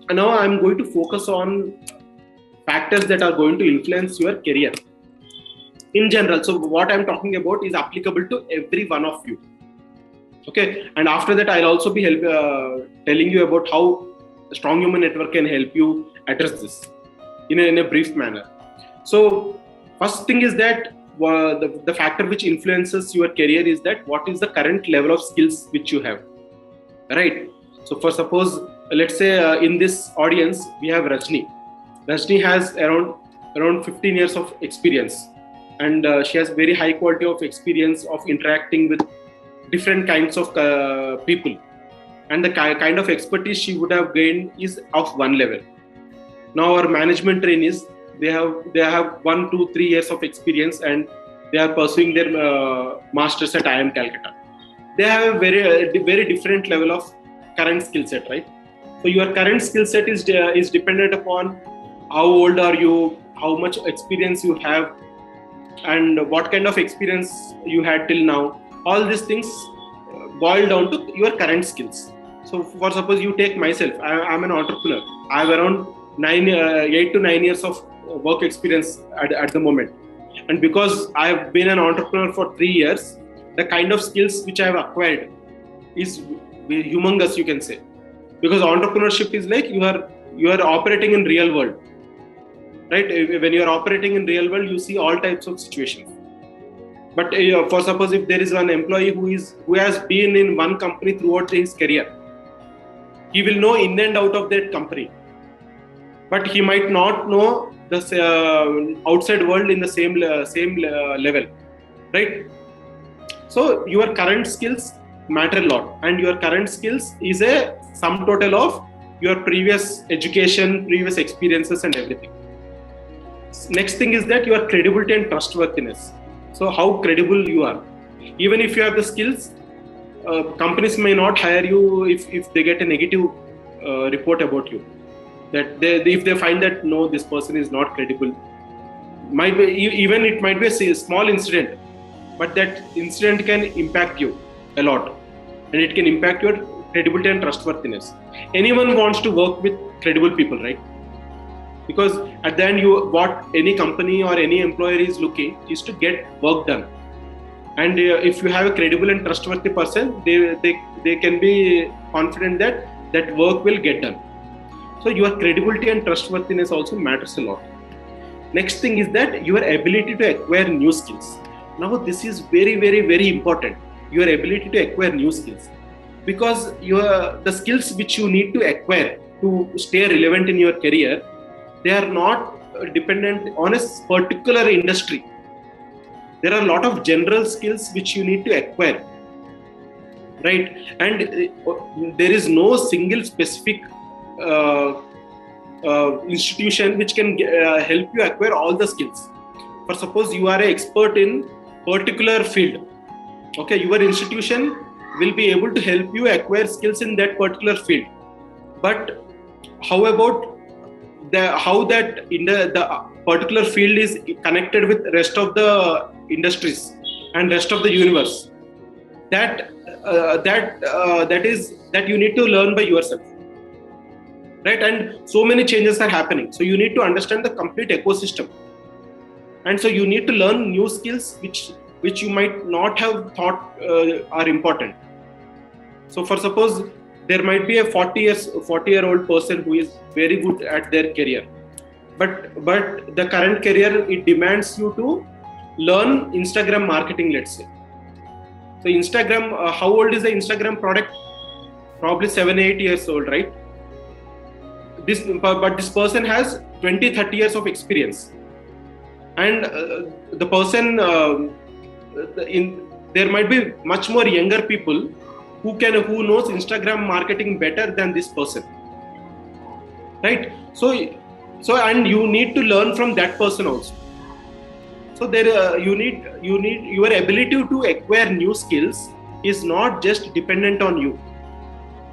And now I'm going to focus on factors that are going to influence your career in general. So what I'm talking about is applicable to every one of you. Okay, and after that I'll also be telling you about how Strong Human Network can help you address this in a brief manner. So first thing is that the factor which influences your career is that what is the current level of skills which you have, right? So for suppose, let's say in this audience we have Rajni. Rajni has around 15 years of experience, and she has very high quality of experience of interacting with different kinds of people, and the kind of expertise she would have gained is of one level. Now our management trainees, they have 1, 2, 3 years of experience, and they are pursuing their masters at IIM Calcutta. They have a very different level of current skill set, right? So your current skill set is dependent upon how old are you, how much experience you have, and what kind of experience you had till now. All these things boil down to your current skills. So for suppose you take myself, I'm an entrepreneur. I have around 8 to 9 years of work experience at the moment. And because I have been an entrepreneur for 3 years, the kind of skills which I have acquired is humongous, you can say. Because entrepreneurship is like you are operating in real world, right? When you are operating in real world, you see all types of situations. But for suppose if there is one employee who has been in one company throughout his career, he will know in and out of that company, but he might not know the outside world in the same level, right? So your current skills matter a lot, and your current skills is a sum total of your previous education, previous experiences, and everything. Next thing is that your credibility and trustworthiness. So how credible you are. Even if you have the skills, companies may not hire you if they get a negative report about you. That if they find that no, this person is not credible, might be even it might be a small incident, but that incident can impact you a lot, and it can impact your credibility and trustworthiness. Anyone wants to work with credible people, right? Because at the end, what any company or any employer is looking is to get work done. And if you have a credible and trustworthy person, they can be confident that work will get done. So your credibility and trustworthiness also matters a lot. Next thing is that your ability to acquire new skills. Now this is very, very, very important. Your ability to acquire new skills, because the skills which you need to acquire to stay relevant in your career, they are not dependent on a particular industry. There are a lot of general skills which you need to acquire, right? And there is no single specific institution which can help you acquire all the skills. For suppose you are an expert in particular field, okay, your institution will be able to help you acquire skills in that particular field. But how about how that in the particular field is connected with rest of the industries and rest of the universe? That you need to learn by yourself, right? And so many changes are happening, so you need to understand the complete ecosystem, and so you need to learn new skills which you might not have thought are important. So for suppose there might be a 40-year-old person who is very good at their career, but the current career, it demands you to learn Instagram marketing, let's say. So Instagram, how old is the Instagram product? Probably 7-8 years old, right? But this person has 20-30 years of experience, and the person there might be much more younger people who knows Instagram marketing better than this person, right? So and you need to learn from that person also. So there you need your ability to acquire new skills is not just dependent on you.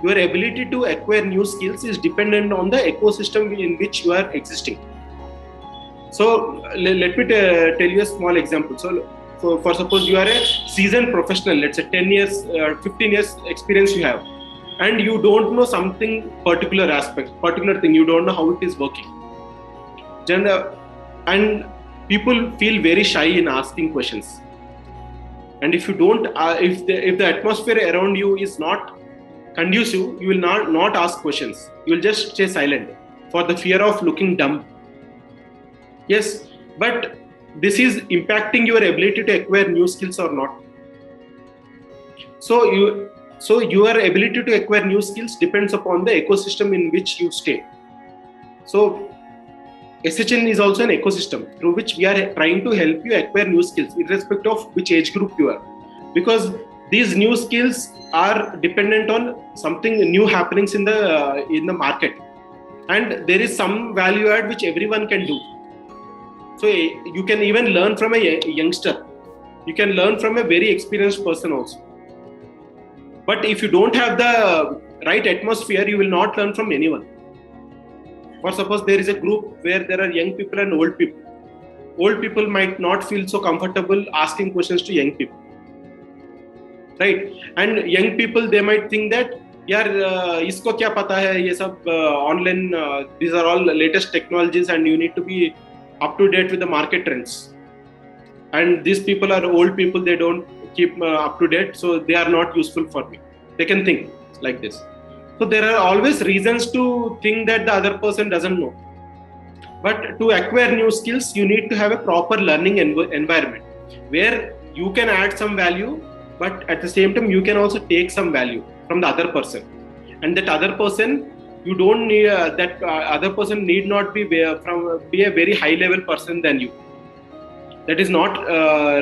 Your ability to acquire new skills is dependent on the ecosystem in which you are existing. So let me tell you a small example. So for suppose you are a seasoned professional, let's say 10 years, 15 years experience you have, and you don't know something particular thing, you don't know how it is working. And people feel very shy in asking questions. And if you don't, if the atmosphere around you is not conducive, you will not ask questions. You will just stay silent for the fear of looking dumb. Yes, but this is impacting your ability to acquire new skills or not. So your ability to acquire new skills depends upon the ecosystem in which you stay. So SHN is also an ecosystem through which we are trying to help you acquire new skills, irrespective of which age group you are, because these new skills are dependent on something new happenings in the market, and there is some value add which everyone can do. So you can even learn from a youngster, you can learn from a very experienced person also. But if you don't have the right atmosphere, you will not learn from anyone. For suppose there is a group where there are young people and old people. Old people might not feel so comfortable asking questions to young people, right? And young people, they might think that, yaar, isko kya pata hai, ye sab online, these are all latest technologies and you need to be up to date with the market trends. And these people are old people, they don't keep up to date, so they are not useful for me. They can think like this. So there are always reasons to think that the other person doesn't know. But to acquire new skills, you need to have a proper learning environment where you can add some value, but at the same time, you can also take some value from the other person. And that other person, you don't need, other person need not be a very high level person than you. That is not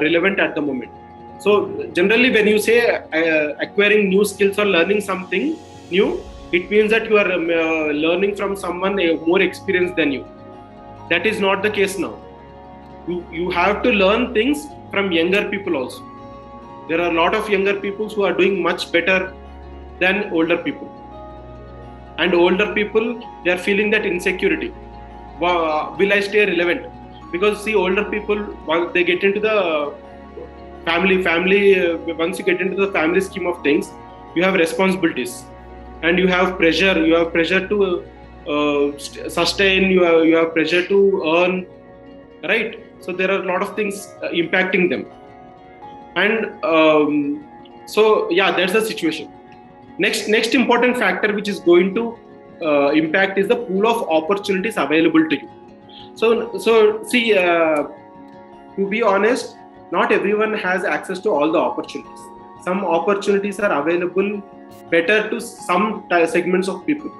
relevant at the moment. So generally, when you say acquiring new skills or learning something new, it means that you are learning from someone more experienced than you. That is not the case now. You have to learn things from younger people also. There are a lot of younger people who are doing much better than older people. And older people, they are feeling that insecurity. Will I stay relevant? Because see, older people, once they get into the family, once you get into the family scheme of things, you have responsibilities and you have pressure to sustain, you have pressure to earn, right? So there are a lot of things impacting them. And so yeah, that's the situation. Next important factor which is going to impact is the pool of opportunities available to you. So see, to be honest, not everyone has access to all the opportunities. Some opportunities are available better to some segments of people.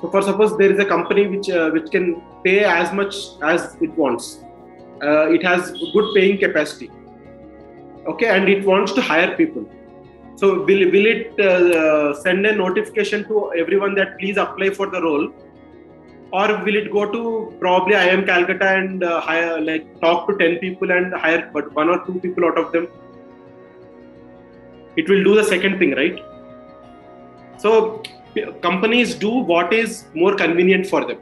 So for suppose there is a company which can pay as much as it wants. It has good paying capacity. Okay, and it wants to hire people. So will it send a notification to everyone that please apply for the role? Or will it go to probably IIM Calcutta and hire, like talk to 10 people and hire but 1 or 2 people out of them? It will do the second thing, right? So companies do what is more convenient for them.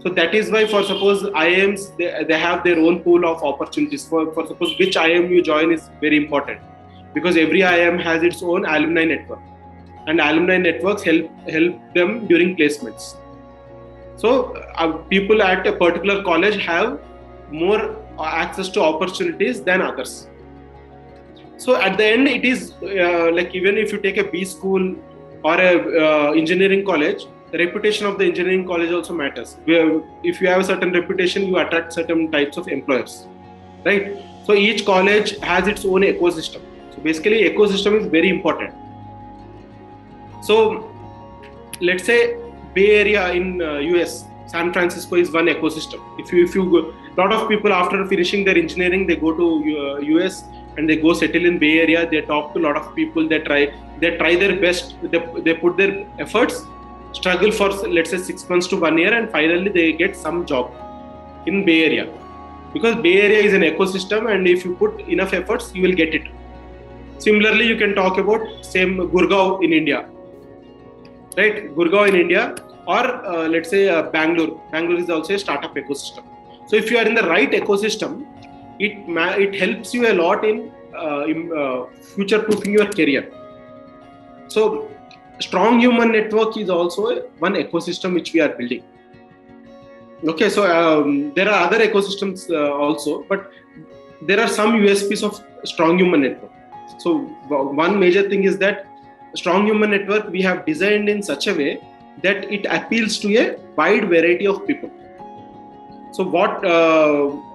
So that is why, for suppose IIMs, they have their own pool of opportunities. For suppose which IIM you join is very important, because every IIM has its own alumni network, and alumni networks help them during placements. So people at a particular college have more access to opportunities than others. So at the end, it is like even if you take a B school or a engineering college, the reputation of the engineering college also matters. If you have a certain reputation, you attract certain types of employers, right? So each college has its own ecosystem. So basically, ecosystem is very important. So let's say Bay Area in US, San Francisco is one ecosystem. If you go, a lot of people after finishing their engineering, they go to US and they go settle in Bay Area. They talk to a lot of people. They try their best. They put their efforts, struggle for let's say 6 months to 1 year, and finally they get some job in Bay Area, because Bay Area is an ecosystem, and if you put enough efforts, you will get it. Similarly, you can talk about same Gurgaon in India, right? Gurgaon in India, or let's say Bangalore. Bangalore is also a startup ecosystem. So if you are in the right ecosystem, it helps you a lot in future-proofing your career. So strong human network is also one ecosystem which we are building. Okay, so there are other ecosystems also, but there are some USPs of strong human network. So one major thing is that strong human network we have designed in such a way that it appeals to a wide variety of people. So what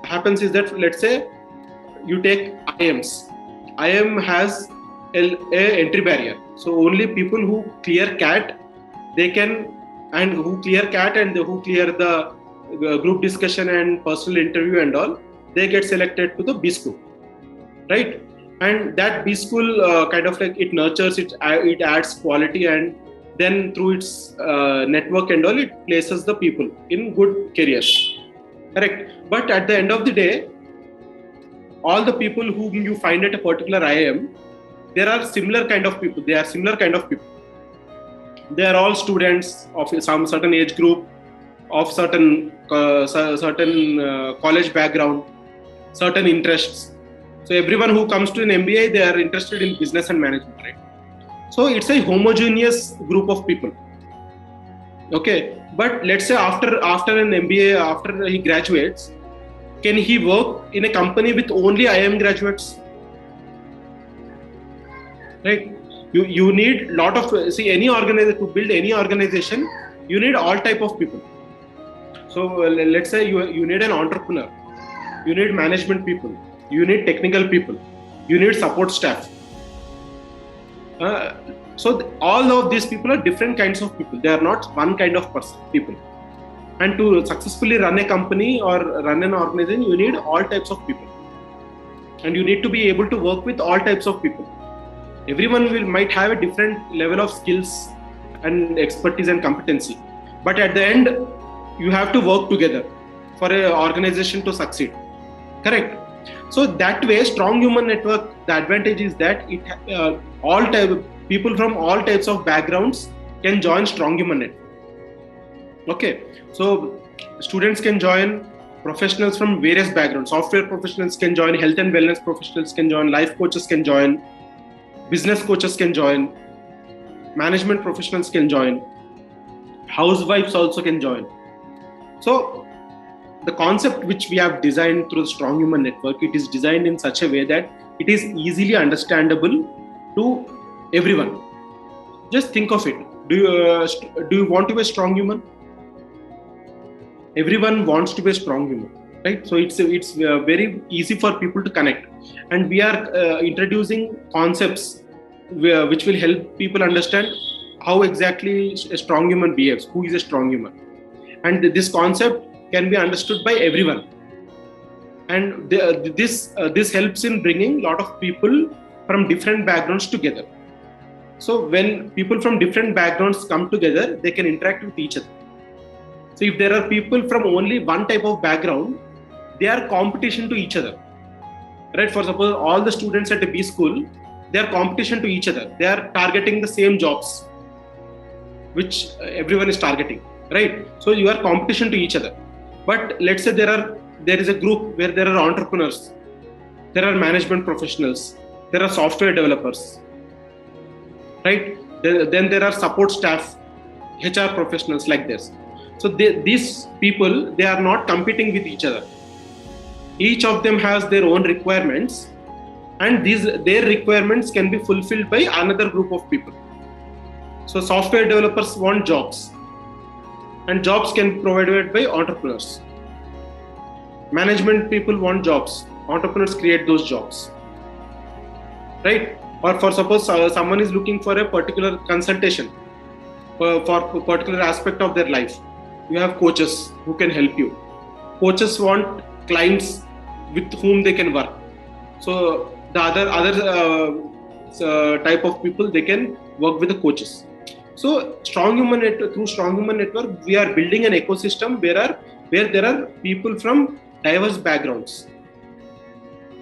happens is that, let's say you take IIMs. IIM has a entry barrier. So only people who clear CAT, they can, and who clear CAT and who clear the group discussion and personal interview and all, they get selected to the B school, right? And that B school kind of like it nurtures it adds quality, and then through its network and all, it places the people in good careers, correct? But at the end of the day, all the people whom you find at a particular IIM, there are similar kind of people. They are similar kind of people. They are all students of some certain age group, of certain college background, certain interests. So everyone who comes to an MBA, they are interested in business and management, right? So it's a homogeneous group of people. Okay, but let's say after an MBA, after he graduates, can he work in a company with only IIM graduates? Right? You need lot of, any organization, to build any organization, you need all type of people. So let's say you need an entrepreneur, you need management people, you need technical people, you need support staff. So all of these people are different kinds of people. They are not one kind of people. And to successfully run a company or run an organization, you need all types of people. And you need to be able to work with all types of people. Everyone might have a different level of skills and expertise and competency. But at the end, you have to work together for an organization to succeed. Correct? So that way, strong human network, the advantage is that it people from all types of backgrounds can join strong human network. Okay, so students can join, professionals from various backgrounds, software professionals can join, health and wellness professionals can join, life coaches can join, business coaches can join, management professionals can join, housewives also can join. So the concept which we have designed through the strong human network, it is designed in such a way that it is easily understandable to everyone. Just think of it. Do you want to be a strong human? Everyone wants to be a strong human, right? So it's very easy for people to connect, and we are introducing concepts which will help people understand how exactly a strong human behaves, who is a strong human, and this concept can be understood by everyone. And this helps in bringing a lot of people from different backgrounds together. So when people from different backgrounds come together, they can interact with each other. So if there are people from only one type of background, they are competition to each other, right? For suppose all the students at a B school, they are competition to each other. They are targeting the same jobs, which everyone is targeting, right? So you are competition to each other. But let's say there is a group where there are entrepreneurs, there are management professionals, there are software developers, right? Then there are support staff, HR professionals, like this. So these people, they are not competing with each other. Each of them has their own requirements, and their requirements can be fulfilled by another group of people. So software developers want jobs, and jobs can be provided by entrepreneurs. Management people want jobs, entrepreneurs create those jobs, right? Or for suppose someone is looking for a particular consultation for a particular aspect of their life, you have coaches who can help you. Coaches want clients with whom they can work. So the other type of people, they can work with the coaches. So through strong human network, we are building an ecosystem where there are people from diverse backgrounds,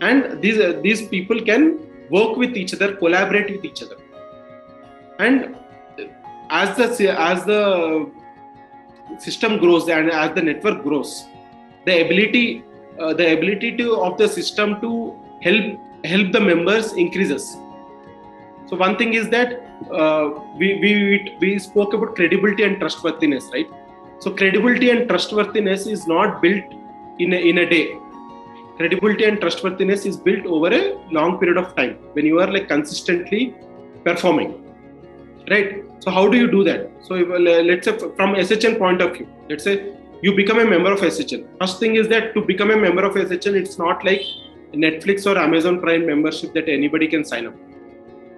and these people can work with each other, collaborate with each other. And as the system grows and as the network grows, the ability of the system to help the members increases. So one thing is that we spoke about credibility and trustworthiness, right? So credibility and trustworthiness is not built in a day. Credibility and trustworthiness is built over a long period of time when you are like consistently performing, right? So how do you do that? So let's say from SHN point of view, let's say you become a member of SHN. First thing is that to become a member of SHN, it's not like Netflix or Amazon Prime membership that anybody can sign up.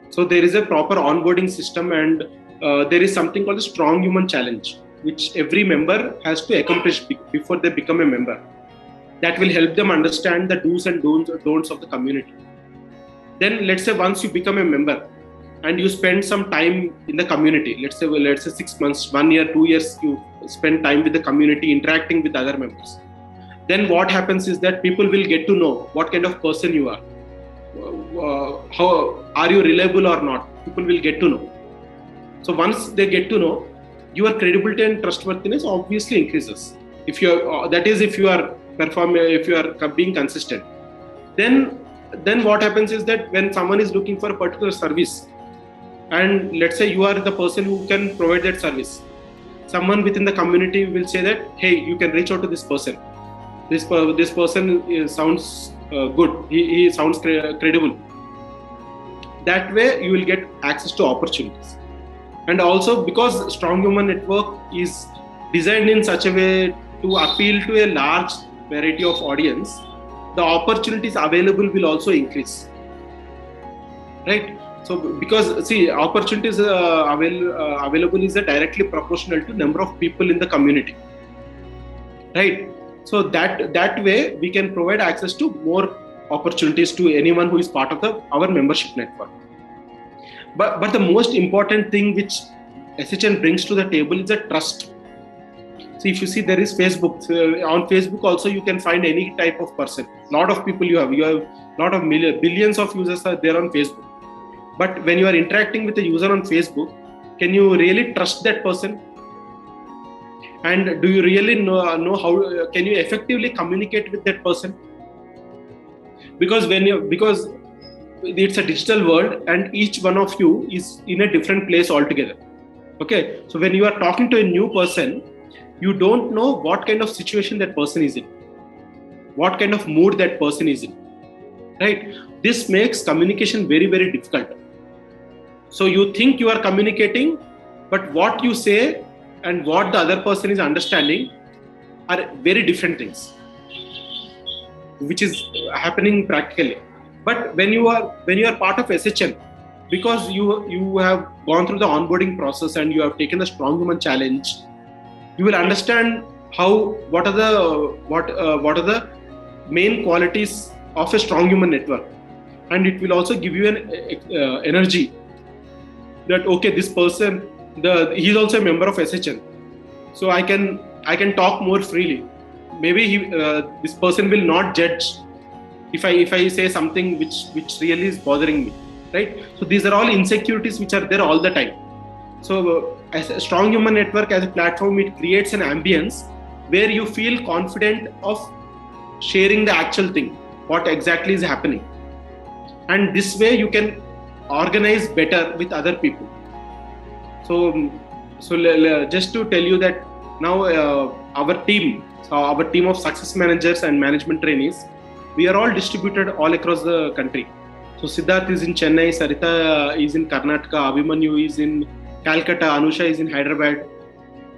So there is a proper onboarding system, and there is something called the Strong Human Challenge, which every member has to accomplish before they become a member. That will help them understand the do's and don'ts of the community. Then let's say once you become a member and you spend some time in the community, let's say 6 months, 1 year, 2 years, you spend time with the community, interacting with other members. Then what happens is that people will get to know what kind of person you are. How are you reliable or not? People will get to know. So once they get to know, your credibility and trustworthiness obviously increases. If you are, that is, if you are performing, if you are being consistent, then what happens is that when someone is looking for a particular service, and let's say you are the person who can provide that service, someone within the community will say that, hey, you can reach out to this person. This person sounds good. He sounds credible. That way, you will get access to opportunities. And also, because Strong Human Network is designed in such a way to appeal to a large variety of audience, the opportunities available will also increase, right? So because see, opportunities available is directly proportional to number of people in the community, right? So that way we can provide access to more opportunities to anyone who is part of our membership network. But the most important thing which SHN brings to the table is the trust. So if you see, there is Facebook. So on Facebook also you can find any type of person. Lot of people you have lot of billions of users are there on Facebook. But when you are interacting with a user on Facebook, can you really trust that person? And do you really know how can you effectively communicate with that person? Because it's a digital world and each one of you is in a different place altogether. Okay, so when you are talking to a new person, you don't know what kind of situation that person is in, what kind of mood that person is in, right? This makes communication very, very difficult. So you think you are communicating, but what you say and what the other person is understanding are very different things, which is happening practically. But when you are part of SHN, because you have gone through the onboarding process and you have taken the Strong Human Challenge, you will understand what are the main qualities of a Strong Human Network, and it will also give you an energy that okay, this person he's also a member of SHN, so I can talk more freely. Maybe this person will not judge if I say something which really is bothering me, right? So these are all insecurities which are there all the time. So as a Strong Human Network as a platform, it creates an ambience where you feel confident of sharing the actual thing, what exactly is happening, and this way you can organize better with other people. So just to tell you that now our team of success managers and management trainees, we are all distributed all across the country. So Siddharth is in Chennai, Sarita is in Karnataka, Abhimanyu is in Calcutta, Anusha is in Hyderabad,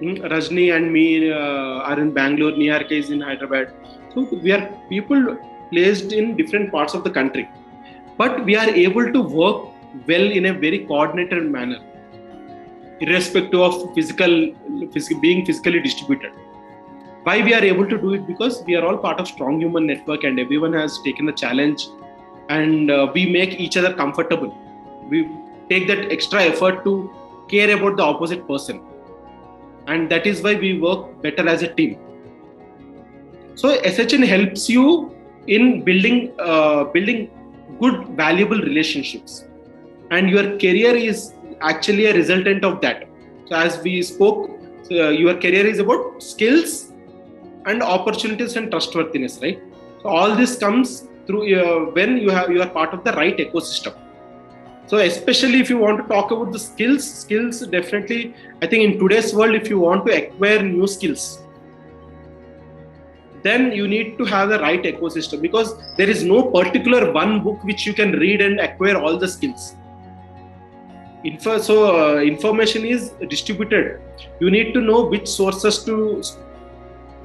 Rajni and me are in Bangalore, Niharika is in Hyderabad. So we are people placed in different parts of the country, but we are able to work well in a very coordinated manner, irrespective of being physically distributed. Why we are able to do it? Because we are all part of Strong Human Network and everyone has taken the challenge, and we make each other comfortable. We take that extra effort to care about the opposite person, and that is why we work better as a team. So SHN helps you in building good, valuable relationships, and your career is actually a resultant of that. So as we spoke, your career is about skills and opportunities and trustworthiness, right? So all this comes through when you are part of the right ecosystem. So especially if you want to talk about the skills definitely, I think in today's world, if you want to acquire new skills, then you need to have the right ecosystem, because there is no particular one book which you can read and acquire all the skills. Information is distributed. You need to know which sources to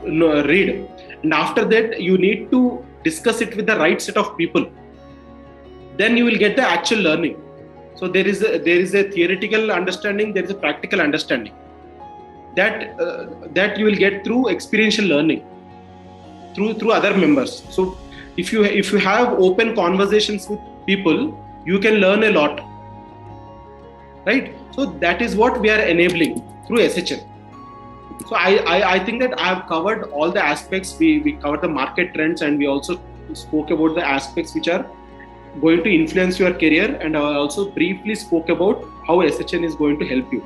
read, and after that you need to discuss it with the right set of people. Then you will get the actual learning. So there is a theoretical understanding, there is a practical understanding that you will get through experiential learning through other members. So if you have open conversations with people, you can learn a lot, right? So that is what we are enabling through SHN. So I think that I have covered all the aspects. We covered the market trends, and we also spoke about the aspects which are going to influence your career, and I also briefly spoke about how SHN is going to help you.